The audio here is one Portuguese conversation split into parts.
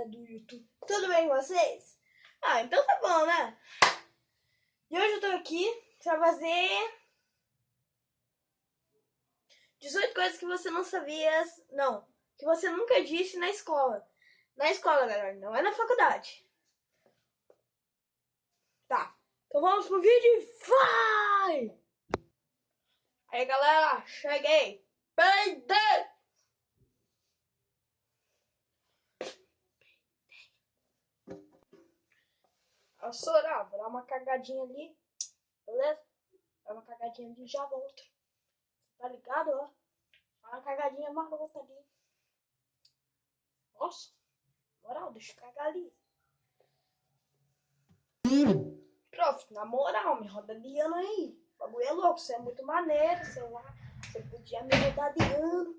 galera do YouTube. Tudo bem com vocês? Então tá bom, né? E hoje eu tô aqui pra fazer 18 coisas que você não sabia, não, que você nunca disse na escola. Na escola, galera, não é na faculdade. Tá, então vamos pro vídeo e vai! Aí, galera, cheguei! Peidei! Eu sou, vou dar uma cagadinha ali, beleza? Dá uma cagadinha ali e já volto. Tá ligado, ó? Dá uma cagadinha marota ali. Nossa, moral, deixa eu cagar ali. Prof, na moral, me roda de ano aí. O bagulho é louco, você é muito maneiro, sei lá. Você podia me rodar de ano.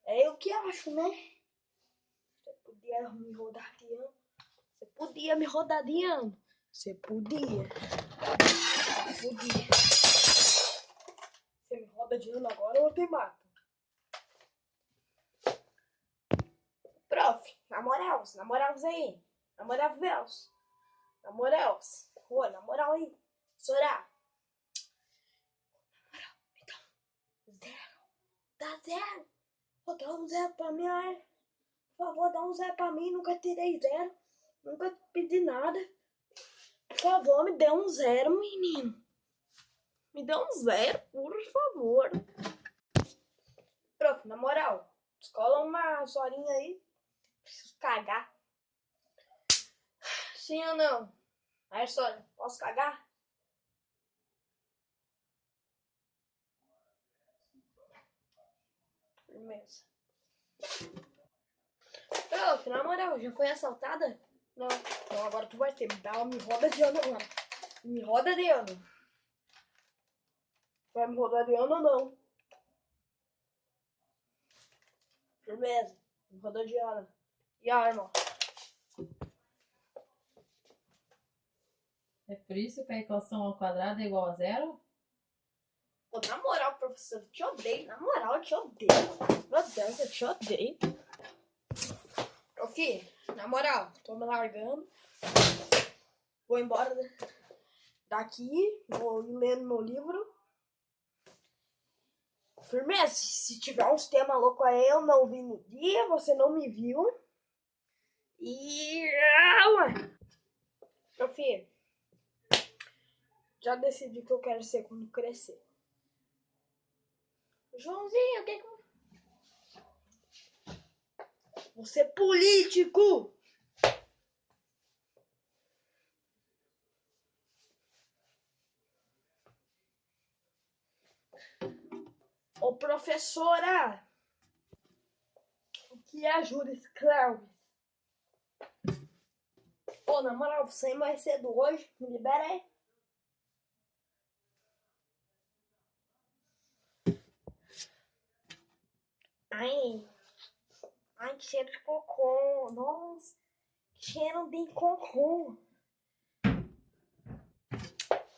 É eu que acho, né? Você podia me rodar de ano. Você podia me rodar de ano. Você podia. Podia. Você me roda de ano agora ou eu te mato. Prof, na moral aí. Na moral, Vels. Na moral. Pô, na moral aí. Sorá. Zero. Dá zero. Vou dar um zero pra mim, aí. Por favor, dá um zero pra mim. Nunca tirei zero. Nunca pedi nada. Por favor, me dê um zero, menino. Me dê um zero, por favor. Prof, na moral, escola umas horinhas aí. Preciso cagar. Sim ou não? Aí, só, posso cagar? Firmeza. Prof, na moral, já foi assaltada? Não. Então agora tu vai ter. Me roda de ano agora. Me roda de ano. Vai me rodar de ano ou não? Firmeza. Me roda de ano. E a arma? É por isso que a equação ao quadrado é igual a zero? Pô, na moral, professor, eu te odeio. Na moral, eu te odeio. Meu Deus, eu te odeio. Ô, filho, na moral, tô me largando. Vou embora daqui. Vou ir lendo meu livro. Firmeza, se tiver uns temas loucos aí, eu não vi no dia, você não me viu. E... Ô, filho, já decidi o que eu quero ser quando crescer. Joãozinho, o que que... Você é político! Ô, professora! O que é Juris Clauvis? Ô, na moral, você é mais cedo hoje, me libera aí. Ai, que cheiro de cocô. Nossa, que cheiro de cocô.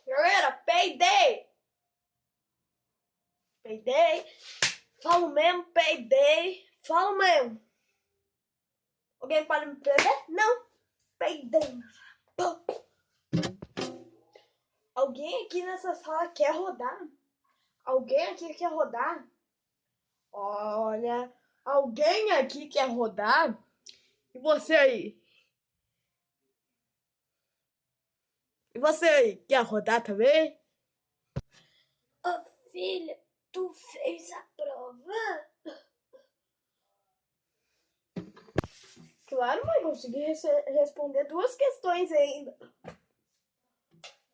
Galera, peidei. Peidei. Falo mesmo, peidei. Falo mesmo. Alguém pode me prender? Não. Peidei. Alguém aqui nessa sala quer rodar? Alguém aqui quer rodar? Olha, alguém aqui quer rodar? E você aí? E você aí? Quer rodar também? Ô, filha, tu fez a prova? Claro, mãe, consegui responder 2 questões ainda.